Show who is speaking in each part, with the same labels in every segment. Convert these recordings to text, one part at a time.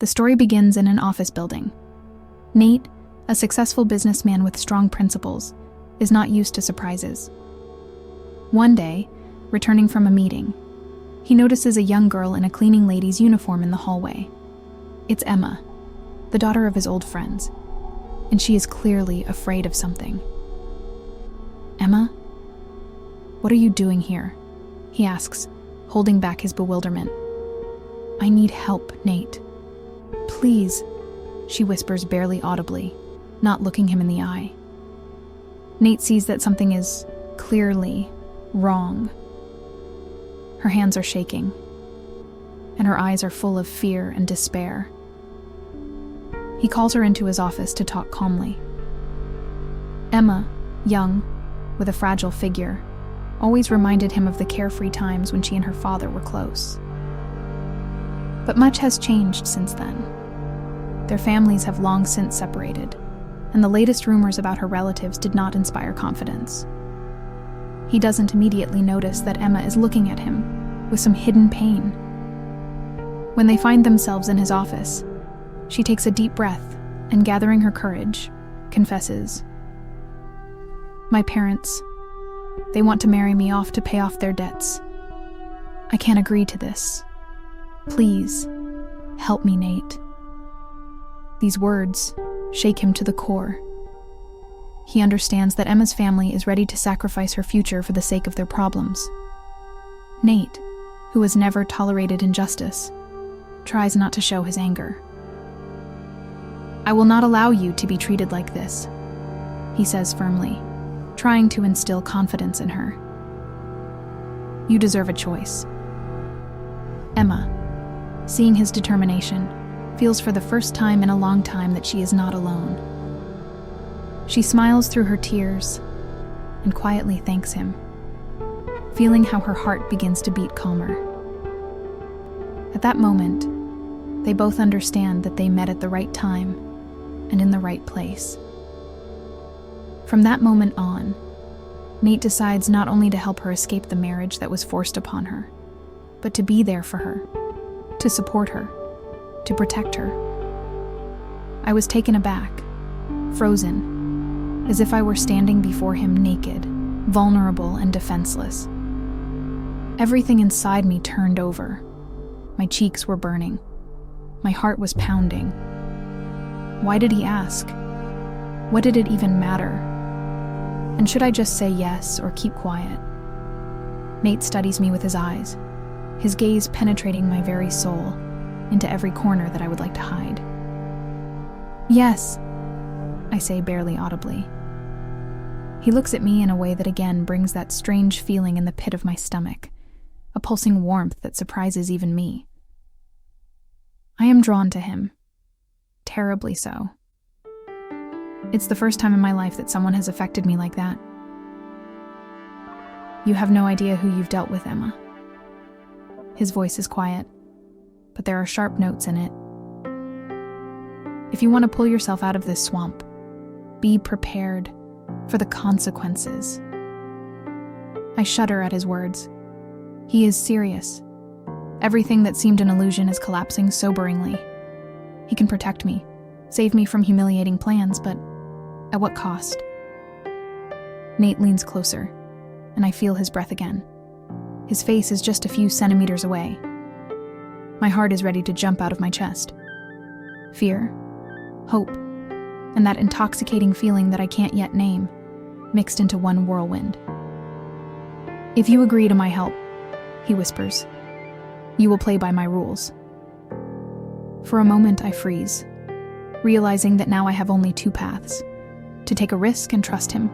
Speaker 1: The story begins in an office building. Nate, a successful businessman with strong principles, is not used to surprises. One day, returning from a meeting, he notices a young girl in a cleaning lady's uniform in the hallway. It's Emma, the daughter of his old friends, and she is clearly afraid of something. "Emma, what are you doing here?" he asks, holding back his bewilderment. "I need help, Nate. Please," she whispers barely audibly, not looking him in the eye. Nate sees that something is clearly wrong. Her hands are shaking, and her eyes are full of fear and despair. He calls her into his office to talk calmly. Emma, young, with a fragile figure, always reminded him of the carefree times when she and her father were close. But much has changed since then. Their families have long since separated, and the latest rumors about her relatives did not inspire confidence. He doesn't immediately notice that Emma is looking at him with some hidden pain. When they find themselves in his office, she takes a deep breath and, gathering her courage, confesses, "My parents, they want to marry me off to pay off their debts. I can't agree to this. Please, help me, Nate." These words shake him to the core. He understands that Emma's family is ready to sacrifice her future for the sake of their problems. Nate, who has never tolerated injustice, tries not to show his anger. "I will not allow you to be treated like this," he says firmly, trying to instill confidence in her. "You deserve a choice." Emma, seeing his determination, feels for the first time in a long time that she is not alone. She smiles through her tears and quietly thanks him, feeling how her heart begins to beat calmer. At that moment, they both understand that they met at the right time and in the right place. From that moment on, Nate decides not only to help her escape the marriage that was forced upon her, but to be there for her, to support her, to protect her. I was taken aback, frozen, as if I were standing before him naked, vulnerable and defenseless. Everything inside me turned over. My cheeks were burning. My heart was pounding. Why did he ask? What did it even matter? And should I just say yes or keep quiet? Nate studies me with his eyes, his gaze penetrating my very soul, into every corner that I would like to hide. "Yes," I say barely audibly. He looks at me in a way that again brings that strange feeling in the pit of my stomach, a pulsing warmth that surprises even me. I am drawn to him, terribly so. It's the first time in my life that someone has affected me like that. "You have no idea who you've dealt with, Emma." His voice is quiet, but there are sharp notes in it. "If you want to pull yourself out of this swamp, be prepared for the consequences." I shudder at his words. He is serious. Everything that seemed an illusion is collapsing soberingly. He can protect me, save me from humiliating plans, but at what cost? Nate leans closer, and I feel his breath again. His face is just a few centimeters away. My heart is ready to jump out of my chest. Fear, hope, and that intoxicating feeling that I can't yet name, mixed into one whirlwind. "If you agree to my help," he whispers, "you will play by my rules." For a moment I freeze, realizing that now I have only two paths: to take a risk and trust him,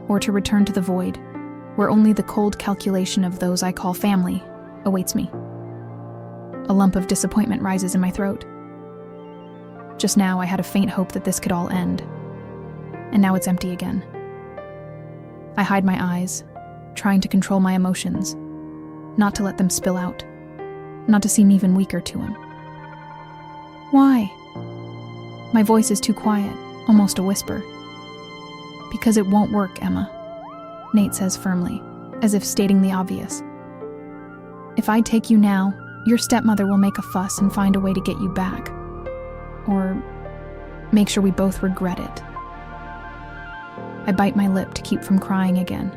Speaker 1: or to return to the void, where only the cold calculation of those I call family awaits me. A lump of disappointment rises in my throat. Just now I had a faint hope that this could all end, and now it's empty again. I hide my eyes, trying to control my emotions, not to let them spill out, not to seem even weaker to him. "Why?" My voice is too quiet, almost a whisper. "Because it won't work, Emma," Nate says firmly, as if stating the obvious. "If I take you now, your stepmother will make a fuss and find a way to get you back. or make sure we both regret it. I bite my lip to keep from crying again.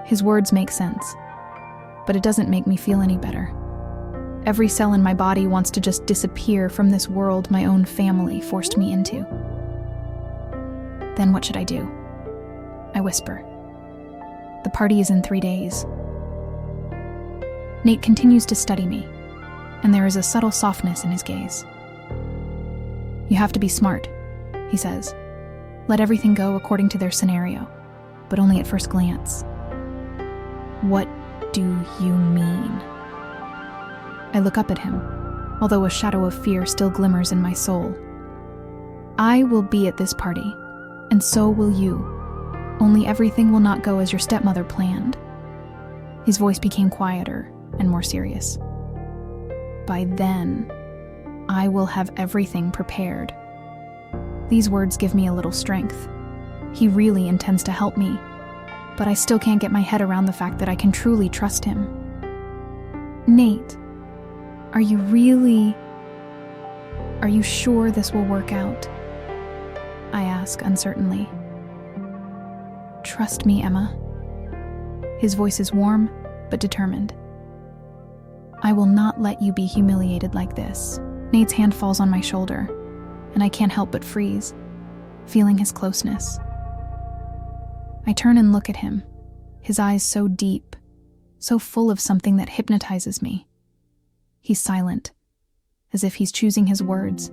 Speaker 1: His words make sense, but it doesn't make me feel any better. Every cell in my body wants to just disappear from this world my own family forced me into. Then what should I do? I whisper. The party is in 3 days. Nate continues to study me, and there is a subtle softness in his gaze. You have to be smart, he says. Let everything go according to their scenario, but only at first glance. What do you mean? I look up at him, although a shadow of fear still glimmers in my soul. I will be at this party, and so will you. Only everything will not go as your stepmother planned. His voice became quieter and more serious. By then, I will have everything prepared. These words give me a little strength. He really intends to help me, but I still can't get my head around the fact that I can truly trust him. Nate, are you sure this will work out? I ask uncertainly. Trust me, Emma. His voice is warm, but determined. I will not let you be humiliated like this. Nate's hand falls on my shoulder, and I can't help but freeze, feeling his closeness. I turn and look at him, his eyes so deep, so full of something that hypnotizes me. He's silent, as if he's choosing his words,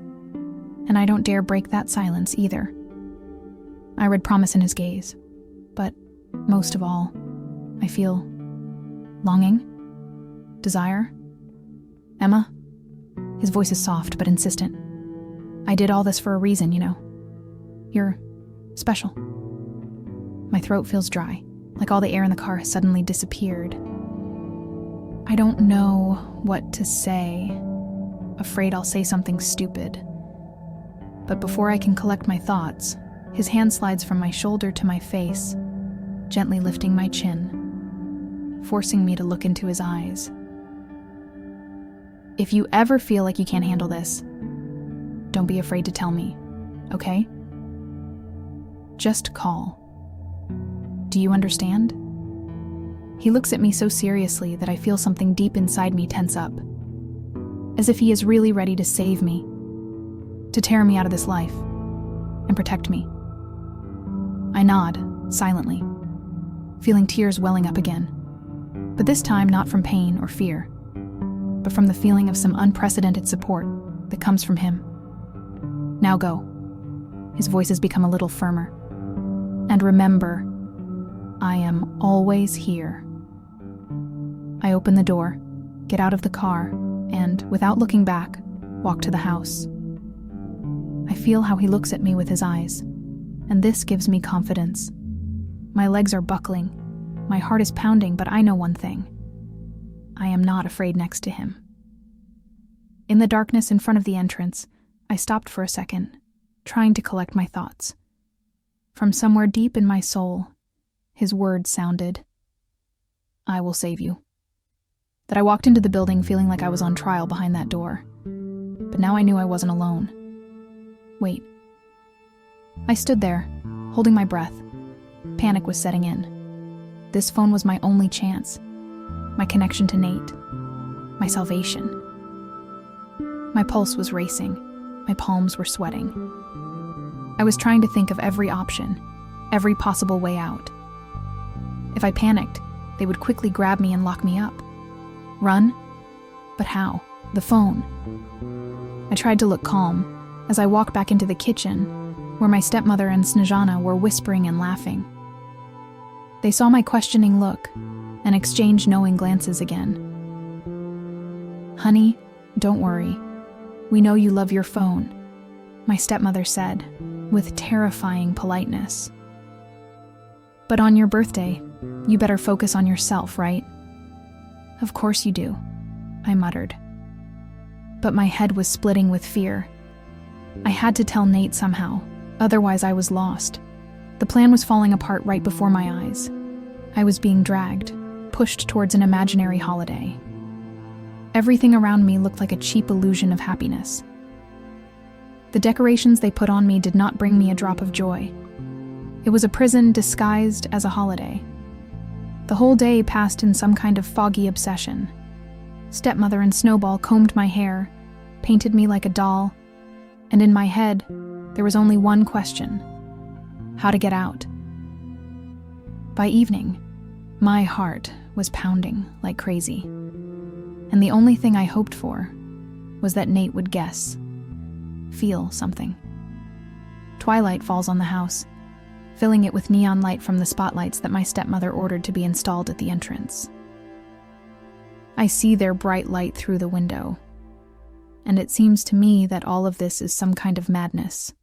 Speaker 1: and I don't dare break that silence either. I read promise in his gaze, but most of all, I feel longing, desire. Emma? His voice is soft but insistent. I did all this for a reason, you know. You're special. My throat feels dry, like all the air in the car has suddenly disappeared. I don't know what to say, afraid I'll say something stupid. But before I can collect my thoughts, his hand slides from my shoulder to my face, gently lifting my chin, forcing me to look into his eyes. If you ever feel like you can't handle this, don't be afraid to tell me, okay? Just call. Do you understand? He looks at me so seriously that I feel something deep inside me tense up, as if he is really ready to save me, to tear me out of this life, and protect me. I nod, silently, feeling tears welling up again, but this time not from pain or fear, but from the feeling of some unprecedented support that comes from him. Now go. His voice has become a little firmer. And remember, I am always here. I open the door, get out of the car, and, without looking back, walk to the house. I feel how he looks at me with his eyes, and this gives me confidence. My legs are buckling, my heart is pounding, but I know one thing. I am not afraid next to him. In the darkness in front of the entrance, I stopped for a second, trying to collect my thoughts. From somewhere deep in my soul, his words sounded, I will save you. That I walked into the building feeling like I was on trial behind that door. But now I knew I wasn't alone. Wait. I stood there, holding my breath. Panic was setting in. This phone was my only chance. My connection to Nate. My salvation. My pulse was racing. My palms were sweating. I was trying to think of every option, every possible way out. If I panicked, they would quickly grab me and lock me up. Run? But how? The phone. I tried to look calm as I walked back into the kitchen, where my stepmother and Snezhana were whispering and laughing. They saw my questioning look and exchanged knowing glances again. Honey, don't worry. We know you love your phone, my stepmother said, with terrifying politeness. But on your birthday, you better focus on yourself, right? Of course you do, I muttered. But my head was splitting with fear. I had to tell Nate somehow, otherwise I was lost. The plan was falling apart right before my eyes. I was being dragged, pushed towards an imaginary holiday. Everything around me looked like a cheap illusion of happiness. The decorations they put on me did not bring me a drop of joy. It was a prison disguised as a holiday. The whole day passed in some kind of foggy obsession. Stepmother and Snowball combed my hair, painted me like a doll, and in my head, there was only one question: how to get out. By evening, my heart was pounding like crazy, and the only thing I hoped for was that Nate would guess, feel something. Twilight falls on the house, filling it with neon light from the spotlights that my stepmother ordered to be installed at the entrance. I see their bright light through the window, and it seems to me that all of this is some kind of madness.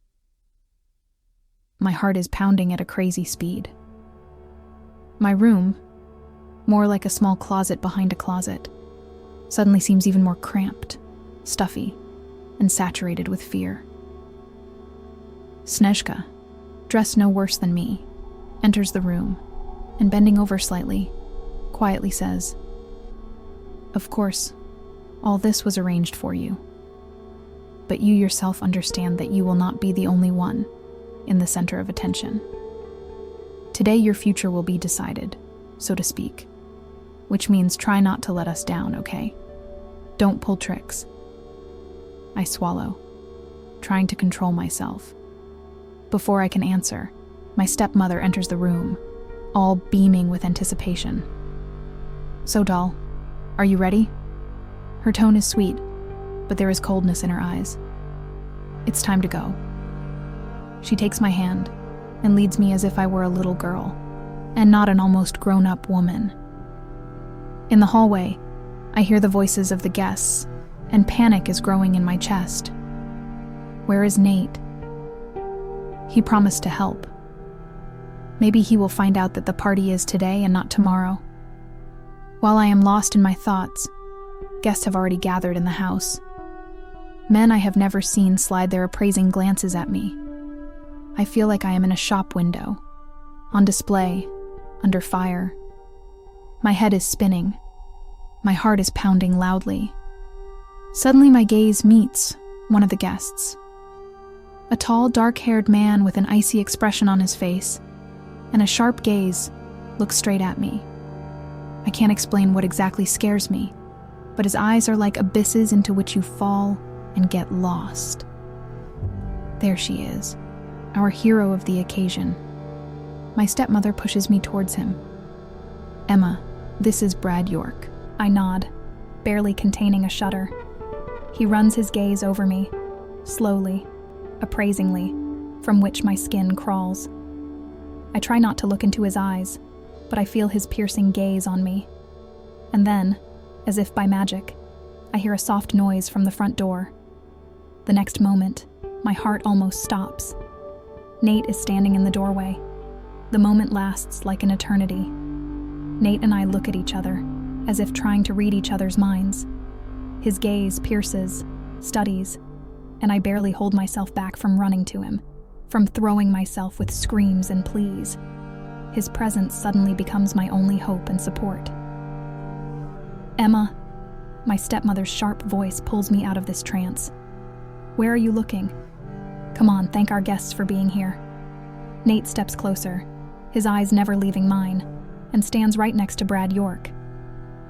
Speaker 1: My heart is pounding at a crazy speed. My room, more like a small closet behind a closet, suddenly seems even more cramped, stuffy, and saturated with fear. Snezhka, dressed no worse than me, enters the room, and bending over slightly, quietly says, "Of course, all this was arranged for you. But you yourself understand that you will not be the only one in the center of attention. Today your future will be decided, so to speak, which means try not to let us down, okay? Don't pull tricks." I swallow, trying to control myself. Before I can answer, my stepmother enters the room, all beaming with anticipation. "So, doll, are you ready?" Her tone is sweet, but there is coldness in her eyes. "It's time to go." She takes my hand and leads me as if I were a little girl, and not an almost grown-up woman. In the hallway, I hear the voices of the guests, and panic is growing in my chest. Where is Nate? He promised to help. Maybe he will find out that the party is today and not tomorrow. While I am lost in my thoughts, guests have already gathered in the house. Men I have never seen slide their appraising glances at me. I feel like I am in a shop window, on display, under fire. My head is spinning. My heart is pounding loudly. Suddenly my gaze meets one of the guests. A tall, dark-haired man with an icy expression on his face and a sharp gaze looks straight at me. I can't explain what exactly scares me, but his eyes are like abysses into which you fall and get lost. There she is, our hero of the occasion. My stepmother pushes me towards him. "Emma, this is Brad York." I nod, barely containing a shudder. He runs his gaze over me, slowly, appraisingly, from which my skin crawls. I try not to look into his eyes, but I feel his piercing gaze on me. And then, as if by magic, I hear a soft noise from the front door. The next moment, my heart almost stops. Nate is standing in the doorway. The moment lasts like an eternity. Nate and I look at each other, as if trying to read each other's minds. His gaze pierces, studies, and I barely hold myself back from running to him, from throwing myself with screams and pleas. His presence suddenly becomes my only hope and support. "Emma," my stepmother's sharp voice pulls me out of this trance. "Where are you looking? Come on, thank our guests for being here." Nate steps closer, his eyes never leaving mine, and stands right next to Brad York.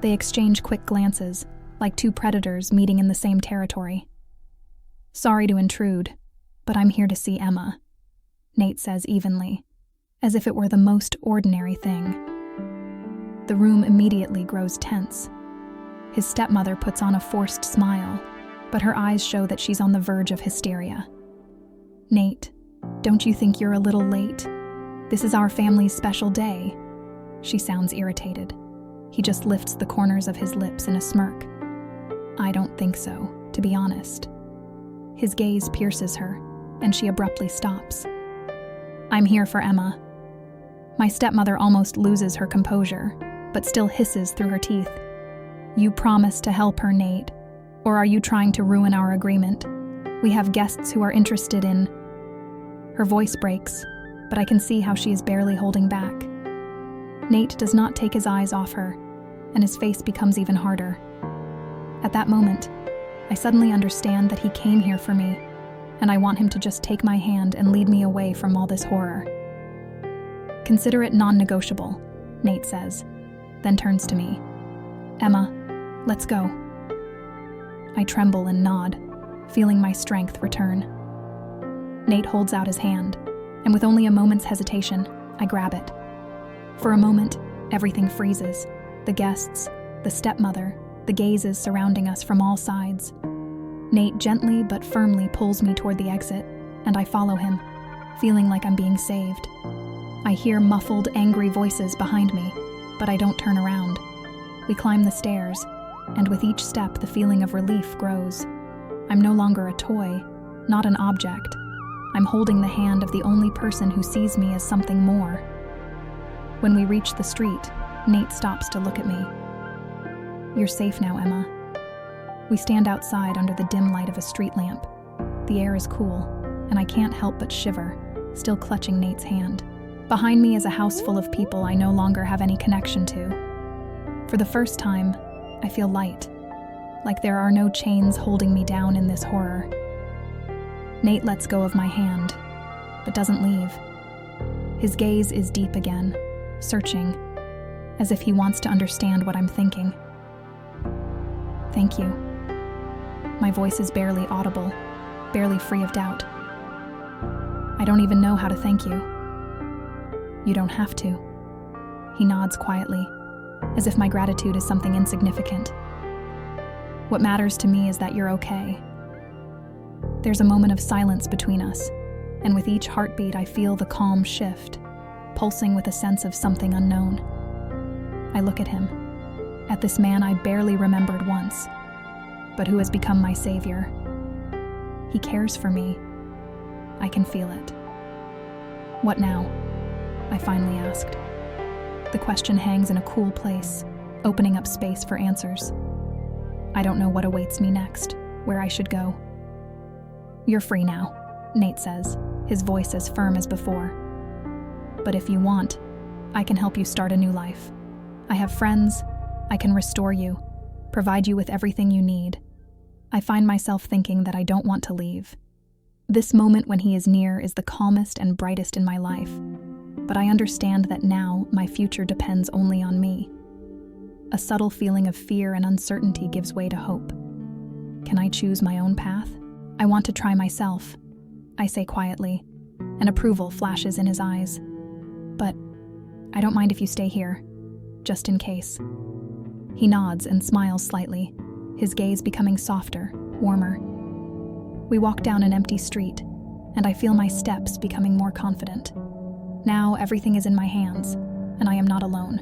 Speaker 1: They exchange quick glances, like two predators meeting in the same territory. "Sorry to intrude, but I'm here to see Emma," Nate says evenly, as if it were the most ordinary thing. The room immediately grows tense. His stepmother puts on a forced smile, but her eyes show that she's on the verge of hysteria. "Nate, don't you think you're a little late? This is our family's special day." She sounds irritated. He just lifts the corners of his lips in a smirk. "I don't think so, to be honest." His gaze pierces her, and she abruptly stops. "I'm here for Emma." My stepmother almost loses her composure, but still hisses through her teeth. "You promised to help her, Nate, or are you trying to ruin our agreement? We have guests who are interested in..." Her voice breaks, but I can see how she is barely holding back. Nate does not take his eyes off her, and his face becomes even harder. At that moment, I suddenly understand that he came here for me, and I want him to just take my hand and lead me away from all this horror. "Consider it non-negotiable," Nate says, then turns to me. "Emma, let's go." I tremble and nod, feeling my strength return. Nate holds out his hand, and with only a moment's hesitation, I grab it. For a moment, everything freezes. The guests, the stepmother, the gazes surrounding us from all sides. Nate gently but firmly pulls me toward the exit, and I follow him, feeling like I'm being saved. I hear muffled, angry voices behind me, but I don't turn around. We climb the stairs, and with each step the feeling of relief grows. I'm no longer a toy, not an object. I'm holding the hand of the only person who sees me as something more. When we reach the street, Nate stops to look at me. "You're safe now, Emma." We stand outside under the dim light of a street lamp. The air is cool, and I can't help but shiver, still clutching Nate's hand. Behind me is a house full of people I no longer have any connection to. For the first time, I feel light, like there are no chains holding me down in this horror. Nate lets go of my hand, but doesn't leave. His gaze is deep again, searching, as if he wants to understand what I'm thinking. "Thank you." My voice is barely audible, barely free of doubt. "I don't even know how to thank you." "You don't have to." He nods quietly, as if my gratitude is something insignificant. "What matters to me is that you're okay." There's a moment of silence between us, and with each heartbeat I feel the calm shift, pulsing with a sense of something unknown. I look at him, at this man I barely remembered once, but who has become my savior. He cares for me. I can feel it. "What now?" I finally asked. The question hangs in a cool place, opening up space for answers. I don't know what awaits me next, where I should go. "You're free now," Nate says, his voice as firm as before. "But if you want, I can help you start a new life. I have friends. I can restore you, provide you with everything you need." I find myself thinking that I don't want to leave. This moment when he is near is the calmest and brightest in my life, but I understand that now my future depends only on me. A subtle feeling of fear and uncertainty gives way to hope. Can I choose my own path? "I want to try myself," I say quietly, and approval flashes in his eyes. "But I don't mind if you stay here, just in case." He nods and smiles slightly, his gaze becoming softer, warmer. We walk down an empty street, and I feel my steps becoming more confident. Now everything is in my hands, and I am not alone.